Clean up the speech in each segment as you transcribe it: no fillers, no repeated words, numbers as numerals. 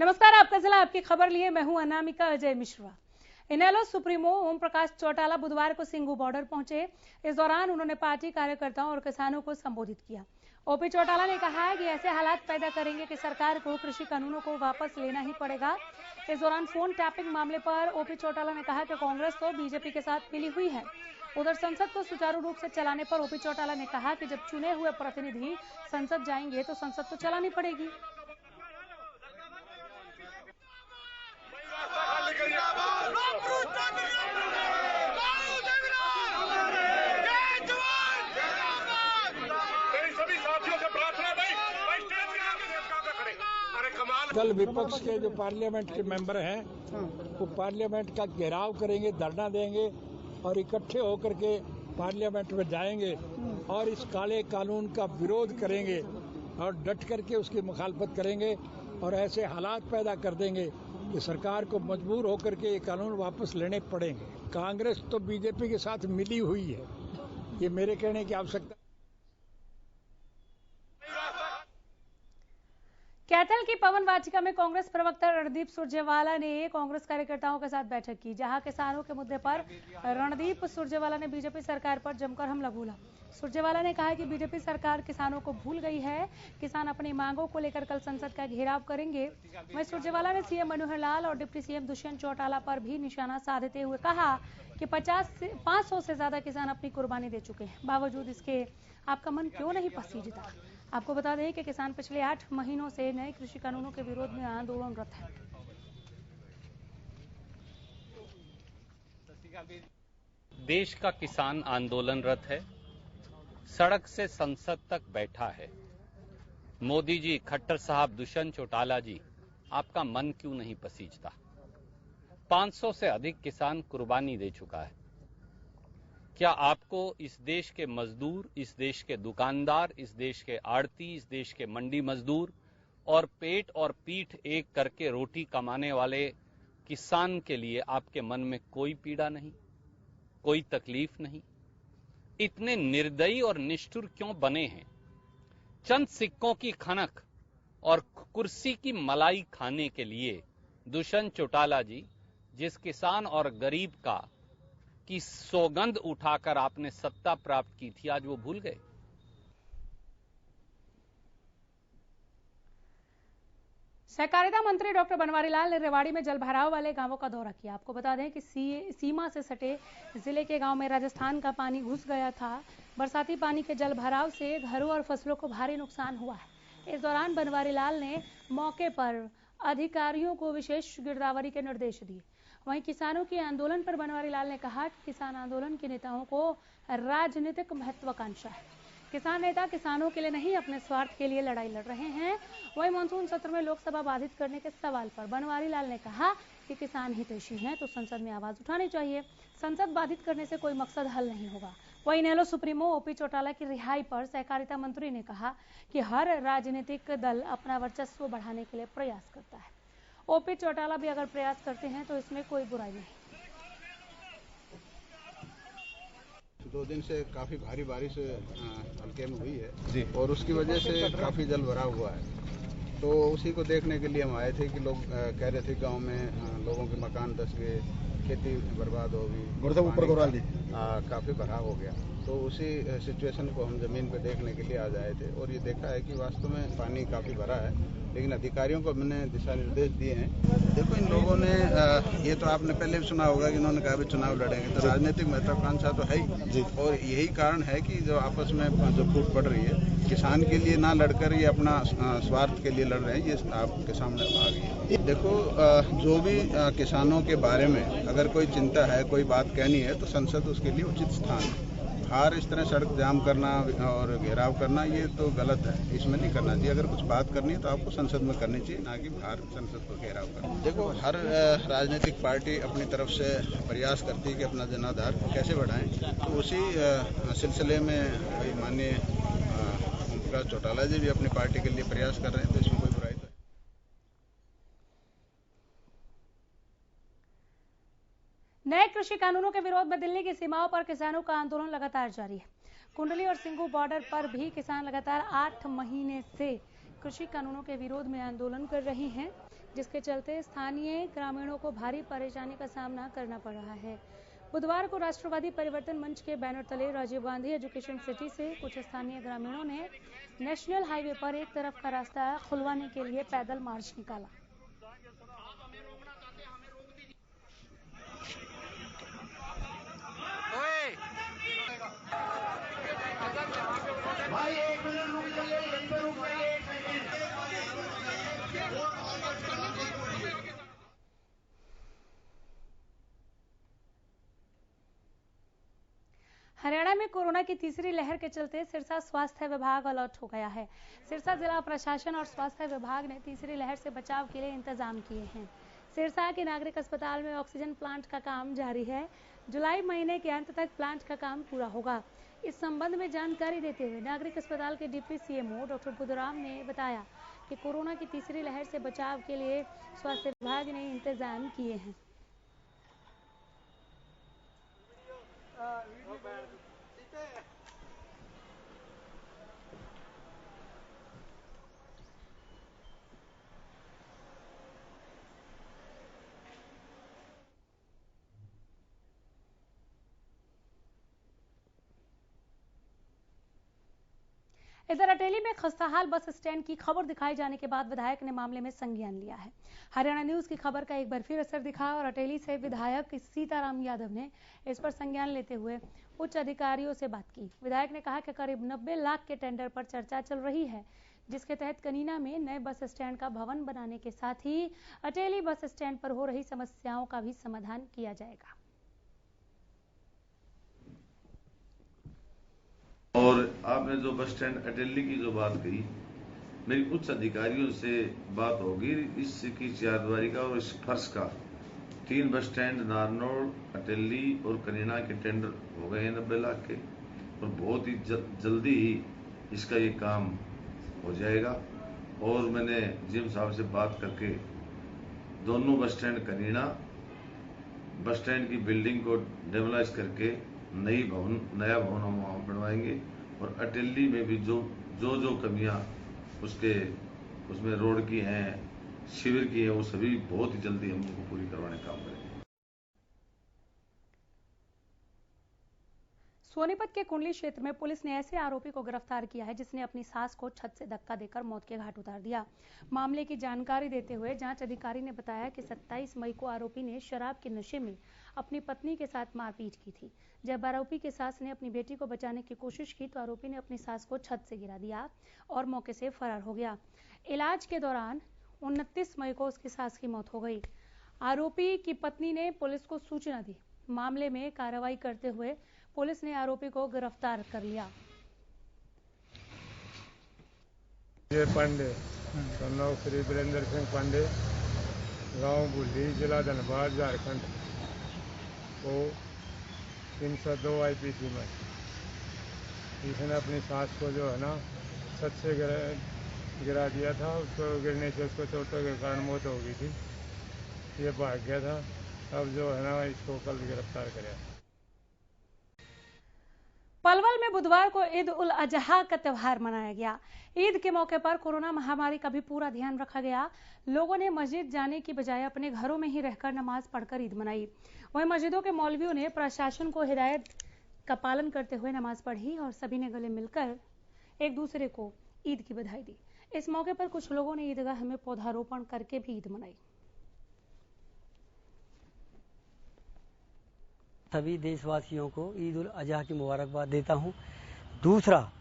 नमस्कार, आपका जिला आपकी खबर लिए मैं हूं अनामिका अजय मिश्रा। इनेलो सुप्रीमो ओम प्रकाश चौटाला बुधवार को सिंघू बॉर्डर पहुंचे। इस दौरान उन्होंने पार्टी कार्यकर्ताओं और किसानों को संबोधित किया। ओपी चौटाला ने कहा है कि ऐसे हालात पैदा करेंगे कि सरकार को कृषि कानूनों को वापस लेना ही पड़ेगा। इस दौरान फोन टैपिंग मामले पर ओपी चौटाला ने कहा कि कांग्रेस तो बीजेपी के साथ मिली हुई है। उधर संसद को सुचारू रूप से चलाने पर ओपी चौटाला ने कहा कि जब चुने हुए प्रतिनिधि संसद जाएंगे तो संसद तो चलानी पड़ेगी। कल विपक्ष के जो पार्लियामेंट के मेंबर हैं वो पार्लियामेंट का घेराव करेंगे, धरना देंगे और इकट्ठे होकर के पार्लियामेंट में जाएंगे और इस काले कानून का विरोध करेंगे और डट करके उसकी मुखालफत करेंगे और ऐसे हालात पैदा कर देंगे कि सरकार को मजबूर होकर के ये कानून वापस लेने पड़ेंगे। कांग्रेस तो बीजेपी के साथ मिली हुई है, ये मेरे कहने की आवश्यकता। कैथल की पवन वाटिका में कांग्रेस प्रवक्ता रणदीप सुरजेवाला ने कांग्रेस कार्यकर्ताओं के साथ बैठक की, जहां किसानों के मुद्दे पर रणदीप सुरजेवाला ने बीजेपी सरकार पर जमकर हमला बोला। सुरजेवाला ने कहा कि बीजेपी सरकार किसानों को भूल गई है, किसान अपनी मांगों को लेकर कल संसद का घेराव करेंगे। वहीं सुरजेवाला ने सीएम मनोहर लाल और डिप्टी सीएम दुष्यंत चौटाला पर भी निशाना साधते हुए कहा कि 500 से ज्यादा किसान अपनी कुर्बानी दे चुके हैं, बावजूद इसके आपका मन क्यों नहीं पसीजता। आपको बता दें कि किसान पिछले 8 महीनों से नए कृषि कानूनों के विरोध में आंदोलनरत है। देश का किसान आंदोलनरत है, सड़क से संसद तक बैठा है। मोदी जी, खट्टर साहब, दुष्यंत चौटाला जी, आपका मन क्यों नहीं पसीजता। 500 से अधिक किसान कुर्बानी दे चुका है। क्या आपको इस देश के मजदूर, इस देश के दुकानदार, इस देश के आड़ती, इस देश के मंडी मजदूर और पेट और पीठ एक करके रोटी कमाने वाले किसान के लिए आपके मन में कोई पीड़ा नहीं, कोई तकलीफ नहीं? इतने निर्दयी और निष्ठुर क्यों बने हैं? चंद सिक्कों की खनक और कुर्सी की मलाई खाने के लिए दुष्यंत चौटाला जी, जिस किसान और गरीब की सौगंध उठाकर आपने सत्ता प्राप्त की थी, आज वो भूल गए। सहकारिता मंत्री डॉक्टर बनवारी लाल ने रेवाड़ी में जलभराव वाले गांवों का दौरा किया। आपको बता दें कि सीमा से सटे जिले के गांव में राजस्थान का पानी घुस गया था। बरसाती पानी के जलभराव से घरों और फसलों को भारी नुकसान हुआ है। इस दौरान बनवारी लाल ने मौके पर अधिकारियों को विशेष गिरदावरी के निर्देश दिए। वहीं किसानों के आंदोलन पर बनवारी लाल ने कहा कि किसान आंदोलन के नेताओं को राजनीतिक महत्वाकांक्षा है। किसान नेता किसानों के लिए नहीं, अपने स्वार्थ के लिए लड़ाई लड़ रहे हैं। वहीं मानसून सत्र में लोकसभा बाधित करने के सवाल पर बनवारी लाल ने कहा कि किसान हितैषी हैं तो संसद में आवाज उठानी चाहिए। संसद बाधित करने से कोई मकसद हल नहीं होगा। वहीं इनेलो सुप्रीमो ओपी चौटाला की रिहाई पर सहकारिता मंत्री ने कहा कि हर राजनीतिक दल अपना वर्चस्व बढ़ाने के लिए प्रयास करता है। ओपी चौटाला भी अगर प्रयास करते हैं तो इसमें कोई बुराई नहीं। 2 दिन से काफी भारी बारिश हल्के में हुई है जी, और उसकी वजह से काफी जल भरा हुआ है। तो उसी को देखने के लिए हम आए थे कि लोग कह रहे थे गांव में लोगों के मकान धस गए, खेती बर्बाद हो गई, काफी भराव हो गया। तो उसी सिचुएशन को हम जमीन पे देखने के लिए आ जाए थे और ये देखा है कि वास्तव में पानी काफी भरा है, लेकिन अधिकारियों को हमने दिशा निर्देश दिए हैं। देखो, इन लोगों ने ये तो आपने पहले भी सुना होगा कि इन्होंने कहा भी चुनाव लड़ेंगे, तो राजनीतिक महत्वाकांक्षा तो है ही, और यही कारण है कि जो आपस में जो फूट पड़ रही है, किसान के लिए ना लड़कर ये अपना स्वार्थ के लिए लड़ रहे हैं, ये आपके सामने आ गई है। देखो, जो भी किसानों के बारे में अगर कोई चिंता है, कोई बात कहनी है, तो संसद उसके लिए उचित स्थान है। बाहर इस तरह सड़क जाम करना और घेराव करना, ये तो गलत है, इसमें नहीं करना चाहिए। अगर कुछ बात करनी है तो आपको संसद में करनी चाहिए, ना कि बाहर संसद को घेराव करना। देखो, हर राजनीतिक पार्टी अपनी तरफ से प्रयास करती है कि अपना जनाधार कैसे बढ़ाएं, तो उसी सिलसिले में माननीय ओम प्रकाश चौटाला जी भी अपनी पार्टी के लिए प्रयास कर रहे हैं, तो इसमें कोई बुराई नहीं। नए कृषि कानूनों के विरोध में दिल्ली की सीमाओं पर किसानों का आंदोलन लगातार जारी है। कुंडली और सिंघू बॉर्डर पर भी किसान लगातार 8 महीने से कृषि कानूनों के विरोध में आंदोलन कर रहे हैं। जिसके चलते स्थानीय ग्रामीणों को भारी परेशानी का सामना करना पड़ रहा है। बुधवार को राष्ट्रवादी परिवर्तन मंच के बैनर तले राजीव गांधी एजुकेशन सिटी से कुछ स्थानीय ग्रामीणों ने नेशनल हाईवे पर एक तरफ का रास्ता खुलवाने के लिए पैदल मार्च निकाला। हरियाणा में कोरोना की तीसरी लहर के चलते सिरसा स्वास्थ्य विभाग अलर्ट हो गया है। सिरसा जिला प्रशासन और स्वास्थ्य विभाग ने तीसरी लहर से बचाव के लिए इंतजाम किए हैं। सिरसा के नागरिक अस्पताल में ऑक्सीजन प्लांट का काम जारी है। जुलाई महीने के अंत तक प्लांट का काम पूरा होगा। इस संबंध में जानकारी देते हुए नागरिक अस्पताल के डिप्टी सीएमओ डॉक्टर बुद्धराम ने बताया कि कोरोना की तीसरी लहर से बचाव के लिए स्वास्थ्य विभाग ने इंतजाम किए हैं। इधर अटेली में खस्ताहाल बस स्टैंड की खबर दिखाई जाने के बाद विधायक ने मामले में संज्ञान लिया है। हरियाणा न्यूज की खबर का एक बार फिर असर दिखा और अटेली से विधायक सीताराम यादव ने इस पर संज्ञान लेते हुए उच्च अधिकारियों से बात की। विधायक ने कहा कि करीब 90 लाख के टेंडर पर चर्चा चल रही है, जिसके तहत कनीना में नए बस स्टैंड का भवन बनाने के साथ ही अटेली बस स्टैंड पर हो रही समस्याओं का भी समाधान किया जाएगा। और आपने जो बस स्टैंड अटेली की जो बात कही, मेरी उच्च अधिकारियों से बात होगी इसकी चारदीवारी का और इस फर्श का। 3 बस स्टैंड नारनौल, अटेली और कनीना के टेंडर हो गए हैं 90 लाख के, और बहुत ही जल्दी ही इसका ये काम हो जाएगा। और मैंने जीएम साहब से बात करके दोनों bus stand Kanina bus stand की बिल्डिंग को डेमोलाइज करके नया भवन हम वहां बनवाएंगे। और अटेली में भी जो कमियां उसमें रोड की हैं, शिविर की हैं, वो सभी बहुत ही जल्दी हम उनको पूरी करवाने का काम करेंगे। सोनीपत के कुंडली क्षेत्र में पुलिस ने ऐसे आरोपी को गिरफ्तार किया है जिसने अपनी सास को छत से धक्का देकर मौत के घाट उतार दिया। मामले की जानकारी देते हुए जांच अधिकारी ने बताया कि 27 मई को आरोपी ने शराब के नशे में अपनी पत्नी के साथ मारपीट की थी। जब आरोपी की सास ने अपनी बेटी को बचाने की कोशिश की तो आरोपी ने अपनी सास को छत से गिरा दिया और मौके से फरार हो गया। इलाज के दौरान 29 मई को उसकी सास की मौत हो गई। आरोपी की पत्नी ने पुलिस को सूचना दी। मामले में कार्रवाई करते हुए पुलिस ने आरोपी को गिरफ्तार कर लिया। ये पांडे, नाम श्री वीरेंद्र सिंह पांडे, गांव बुल्ली, जिला धनबाद, झारखंड को 302 IPC में इसने अपनी सास को जो है ना छत से गिरा दिया था। उसको गिरने से उसको चोटों के कारण मौत हो गई थी। ये भाग गया था। अब जो है ना इसको कल गिरफ्तार करा। पलवल में बुधवार को ईद उल अजहा का त्यौहार मनाया गया। ईद के मौके पर कोरोना महामारी का भी पूरा ध्यान रखा गया। लोगों ने मस्जिद जाने की बजाय अपने घरों में ही रहकर नमाज पढ़कर ईद मनाई। वहीं मस्जिदों के मौलवियों ने प्रशासन को हिदायत का पालन करते हुए नमाज पढ़ी और सभी ने गले मिलकर एक दूसरे को ईद की बधाई दी। इस मौके पर कुछ लोगों ने ईदगाह में पौधारोपण करके भी ईद मनाई। सभी देशवासियों को ईद उल अजहा की मुबारकबाद देता हूं। दूसरा,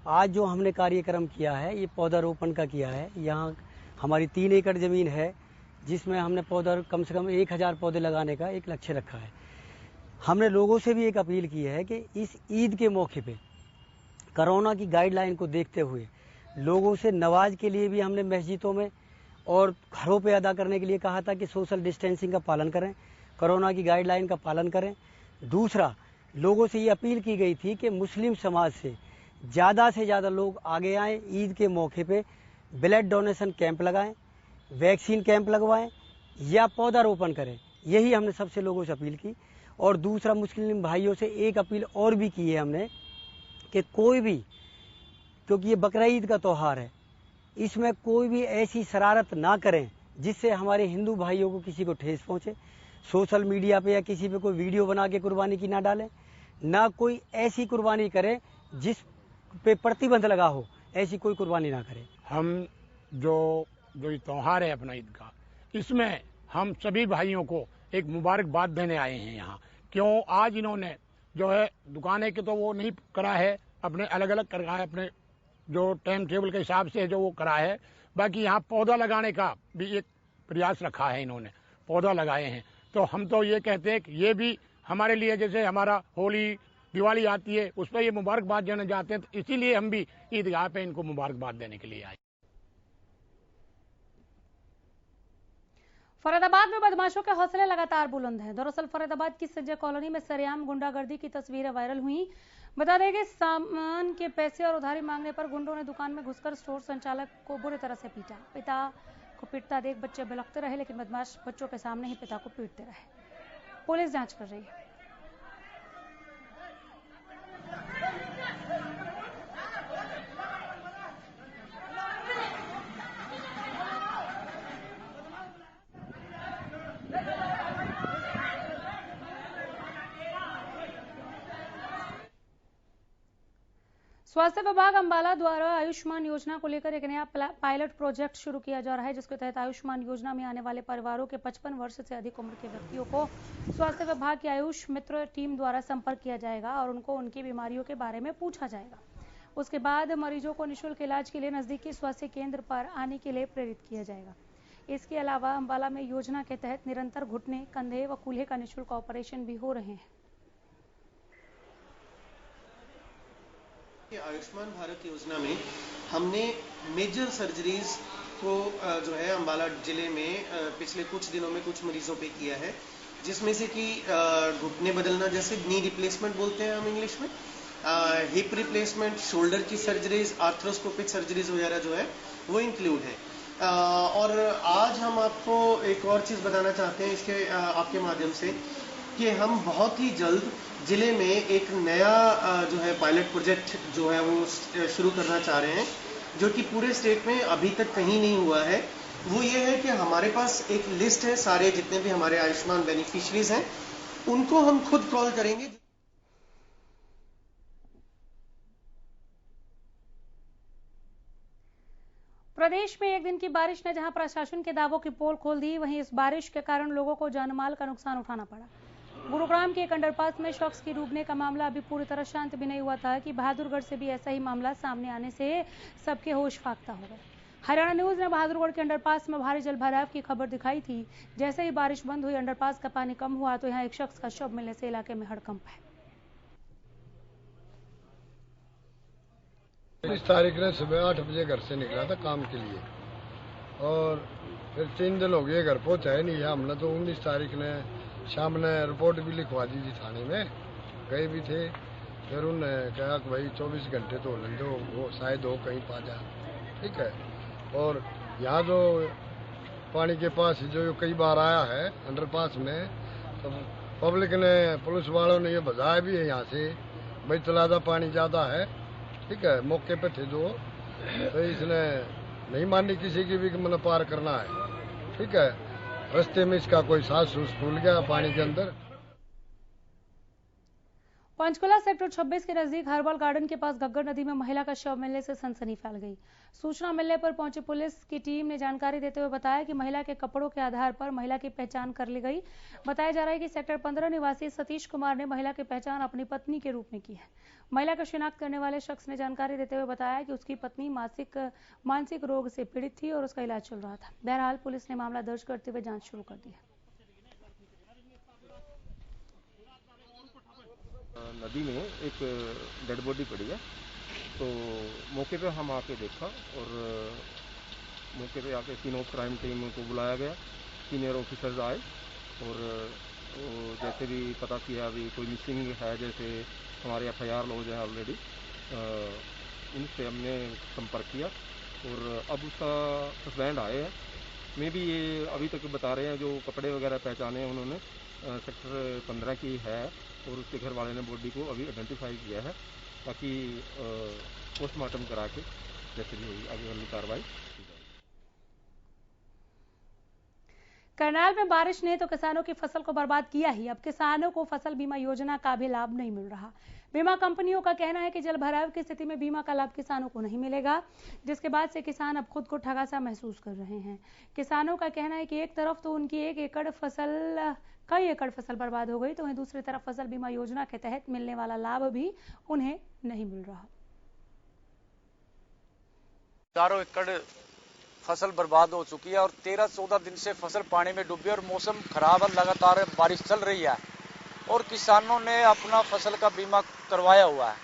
आज जो हमने कार्यक्रम किया है ये पौधारोपण का किया है। यहाँ हमारी 3 एकड़ जमीन है जिसमें हमने पौधा कम से कम 1000 पौधे लगाने का एक लक्ष्य रखा है। हमने लोगों से भी एक अपील की है कि इस ईद के मौके पे कोरोना की गाइडलाइन को देखते हुए लोगों से नमाज के लिए भी हमने मस्जिदों में और घरों पे अदा करने के लिए कहा था कि सोशल डिस्टेंसिंग का पालन करें, कोरोना की गाइडलाइन का पालन करें। दूसरा, लोगों से ये अपील की गई थी कि मुस्लिम समाज से ज़्यादा लोग आगे आएँ, ईद के मौके पे ब्लड डोनेशन कैंप लगाएं, वैक्सीन कैंप लगवाएं या पौधारोपण करें। यही हमने सबसे लोगों से अपील की। और दूसरा, मुस्लिम भाइयों से एक अपील और भी की है हमने कि कोई भी, क्योंकि ये बकरा ईद का त्यौहार है, इसमें कोई भी ऐसी शरारत ना करें जिससे हमारे हिंदू भाइयों को किसी को ठेस पहुंचे। सोशल मीडिया पे या किसी पे कोई वीडियो बना के कुर्बानी की ना डालें, ना कोई ऐसी कुर्बानी करें जिस पे प्रतिबंध लगा हो, ऐसी कोई कुर्बानी ना करें। हम जो त्योहार है अपना ईद का, इसमें हम सभी भाइयों को एक मुबारकबाद देने आए हैं यहाँ। क्यों आज इन्होंने जो है दुकानें के तो वो नहीं करा है, अपने अलग अलग करा है, अपने जो टाइम टेबल के हिसाब से जो वो करा है। बाकी यहाँ पौधा लगाने का भी एक प्रयास रखा है, इन्होंने पौधा लगाए हैं। तो हम तो ये कहते हैं कि ये भी हमारे लिए जैसे हमारा होली दिवाली आती है उस पर ये मुबारकबाद देना चाहते हैं, तो इसीलिए हम भी ईदगाह पे इनको मुबारकबाद देने के लिए आए। फरीदाबाद में बदमाशों के हौसले लगातार बुलंद हैं। दरअसल फरीदाबाद की संजय कॉलोनी में सरेआम गुंडागर्दी की तस्वीरें वायरल हुई। बता दें कि सामान के पैसे और उधारी मांगने पर गुंडों ने दुकान में घुसकर स्टोर संचालक को बुरी तरह से पीटा। पिता को पीटता देख बच्चे बिलखते रहे, लेकिन बदमाश बच्चों के सामने ही पिता को पीटते रहे। पुलिस जांच कर रही है। स्वास्थ्य विभाग अंबाला द्वारा आयुष्मान योजना को लेकर एक नया पायलट प्रोजेक्ट शुरू किया जा रहा है, जिसके तहत आयुष्मान योजना में आने वाले परिवारों के 55 वर्ष से अधिक उम्र के व्यक्तियों को स्वास्थ्य विभाग की आयुष मित्र टीम द्वारा संपर्क किया जाएगा और उनको उनकी बीमारियों के बारे में पूछा जाएगा। उसके बाद मरीजों को निःशुल्क इलाज के लिए नजदीकी स्वास्थ्य केंद्र पर आने के लिए प्रेरित किया जाएगा। इसके अलावा अंबाला में योजना के तहत निरंतर घुटने, कंधे व कूल्हे का निःशुल्क ऑपरेशन भी हो रहे हैं। आयुष्मान भारत योजना में हमने मेजर सर्जरीज को जो है अंबाला जिले में पिछले कुछ दिनों में कुछ मरीजों पे किया है, जिसमें से कि घुटने बदलना, जैसे नी रिप्लेसमेंट बोलते हैं हम इंग्लिश में, हिप रिप्लेसमेंट, शोल्डर की सर्जरीज, आर्थ्रोस्कोपिक सर्जरीज वगैरह जो है वो इंक्लूड है। और आज हम आपको एक और चीज़ बताना चाहते हैं इसके आपके माध्यम से कि हम बहुत ही जल्द जिले में एक नया जो है पायलट प्रोजेक्ट जो है वो शुरू करना चाह रहे हैं, जो कि पूरे स्टेट में अभी तक कहीं नहीं हुआ है। वो ये है कि हमारे पास एक लिस्ट है, सारे जितने भी हमारे आयुष्मान बेनिफिशियरीज हैं उनको हम खुद कॉल करेंगे। प्रदेश में एक दिन की बारिश ने जहां प्रशासन के दावों की पोल खोल दी, वहीं इस बारिश के कारण लोगों को जानमाल का नुकसान उठाना पड़ा। गुरुग्राम के एक अंडरपास में शख्स की डूबने का मामला अभी पूरी तरह शांत भी नहीं हुआ था कि बहादुरगढ़ से भी ऐसा ही मामला सामने आने से सबके होश फाख्ता हो गए। हरियाणा न्यूज ने बहादुरगढ़ के अंडरपास में भारी जलभराव की खबर दिखाई थी। जैसे ही बारिश बंद हुई, अंडरपास का पानी कम हुआ तो यहाँ एक शख्स का शव मिलने से इलाके में हड़कंप है। इस तारीख ने सुबह 8 बजे घर से निकला था काम के लिए और फिर 3 दिन हो गए घर पहुंचा ही नहीं है। हमने तो 19 तारीख ने शाम ने रिपोर्ट भी लिखवा दी थी, थाने में गए भी थे। फिर उन्होंने कहा कि भाई 24 घंटे तो होने दो, वो शायद हो कहीं पा जा, ठीक है। और यहाँ जो पानी के पास जो कई बार आया है अंडरपास में, तो पब्लिक ने, पुलिस वालों ने ये बजाया भी है यहाँ से भाई तलादा पानी ज़्यादा है, ठीक है। मौके पे थे जो, तो इसने नहीं मानी किसी की भी कि मैंने पार करना है, ठीक है। रास्ते में इसका कोई सांस सूस फूल गया पानी के अंदर। पंचकुला सेक्टर 26 के नजदीक हर्बल गार्डन के पास घग्गर नदी में महिला का शव मिलने से सनसनी फैल गई। सूचना मिलने पर पहुंची पुलिस की टीम ने जानकारी देते हुए बताया कि महिला के कपड़ों के आधार पर महिला की पहचान कर ली गई। बताया जा रहा है कि सेक्टर 15 निवासी सतीश कुमार ने महिला की पहचान अपनी पत्नी के रूप में की है। महिला का शिनाख्त करने वाले शख्स ने जानकारी देते हुए बताया कि उसकी पत्नी मानसिक रोग से पीड़ित थी और उसका इलाज चल रहा था। बहरहाल पुलिस ने मामला दर्ज करते हुए जांच शुरू कर दी है। नदी में एक डेड बॉडी पड़ी है, तो मौके पे हम आके देखा और मौके पे आके सीन ऑफ क्राइम टीम को बुलाया गया। सीनियर ऑफिसर्स आए और जैसे भी पता किया अभी कोई मिसिंग है, जैसे हमारे FIR लॉज है ऑलरेडी, उनसे हमने संपर्क किया और अब उसका हस्बैंड आए हैं। मे भी ये अभी तक बता रहे हैं जो कपड़े वगैरह पहचाने उन्होंने सेक्टर 15 की है और उसके घर वाले ने बॉडी को अभी आइडेंटिफाई किया है, ताकि पोस्टमार्टम करा के जैसे भी होगी आगे वाली कार्रवाई की जाएगी। करनाल में बारिश ने तो किसानों की फसल को बर्बाद किया ही। अब किसानों को फसल बीमा योजना का भी लाभ नहीं मिल रहा। बीमा कंपनियों का कहना है कि जल भराव की स्थिति में बीमा का लाभ किसानों को नहीं मिलेगा, जिसके बाद से किसान अब खुद को ठगा सा महसूस कर रहे हैं। किसानों का कहना है कि एक तरफ तो उनकी कई एकड़ फसल बर्बाद हो गई, तो वहीं दूसरी तरफ फसल बीमा योजना के तहत मिलने वाला लाभ भी उन्हें नहीं मिल रहा। 4 एकड़ फसल बर्बाद हो चुकी है और 13-14 दिन से फसल पानी में डूबी और मौसम खराब है, लगातार बारिश चल रही है और किसानों ने अपना फसल का बीमा करवाया हुआ है,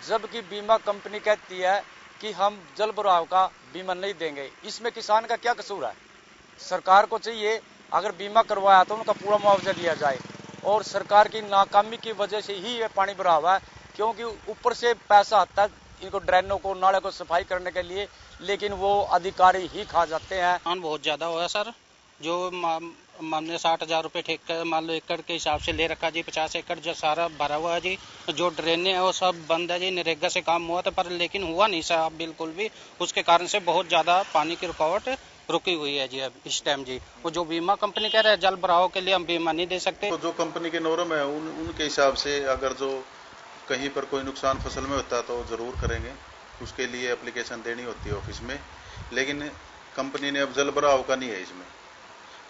जबकि बीमा कंपनी कहती है कि हम जल भराव का बीमा नहीं देंगे। इसमें किसान का क्या कसूर है? सरकार को चाहिए अगर बीमा करवाया तो उनका पूरा मुआवजा दिया जाए और सरकार की नाकामी की वजह से ही ये पानी भराव है, क्योंकि ऊपर से पैसा आता है इनको ड्रेनों को नाले को सफाई करने के लिए, लेकिन वो अधिकारी ही खा जाते हैं। नुकसान बहुत ज्यादा हुआ सर, जो हमने 60,000 रुपये ठेका मान लो एकड़ के हिसाब से ले रखा जी। 50 एकड़ जो सारा भरा हुआ है जी, जो ड्रेनें है वो सब बंद है जी। नरेगा से काम हुआ था पर लेकिन हुआ नहीं साहब बिल्कुल भी, उसके कारण से बहुत ज्यादा पानी की रुकावट रुकी हुई है जी अब इस टाइम जी। वो जो बीमा कंपनी कह रहे हैं जल भराव के लिए हम बीमा नहीं दे सकते, तो जो कंपनी के नॉर्म है उनके हिसाब से अगर जो कहीं पर कोई नुकसान फसल में होता है तो जरूर करेंगे, उसके लिए एप्लीकेशन देनी होती है ऑफिस में। लेकिन कंपनी ने अब जल भराव का नहीं है इसमें।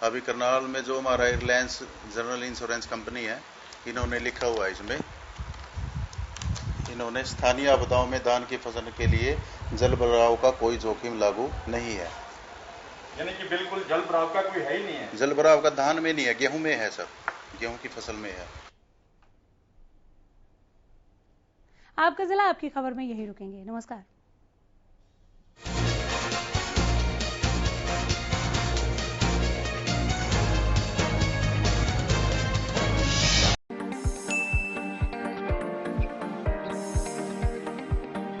अभी करनाल में जो हमारा रिलायंस जनरल इंश्योरेंस कंपनी है, इन्होंने लिखा हुआ है इसमें, इन्होंने स्थानीय आपदाओं में धान की फसल के लिए जल भराव का कोई जोखिम लागू नहीं है। यानी कि बिल्कुल जल भराव का कोई है ही नहीं है। जल भराव का धान में नहीं है, गेहूं में है सर, गेहूं की फसल में है। आपका जिला आपकी खबर में यही रुकेंगे। नमस्कार।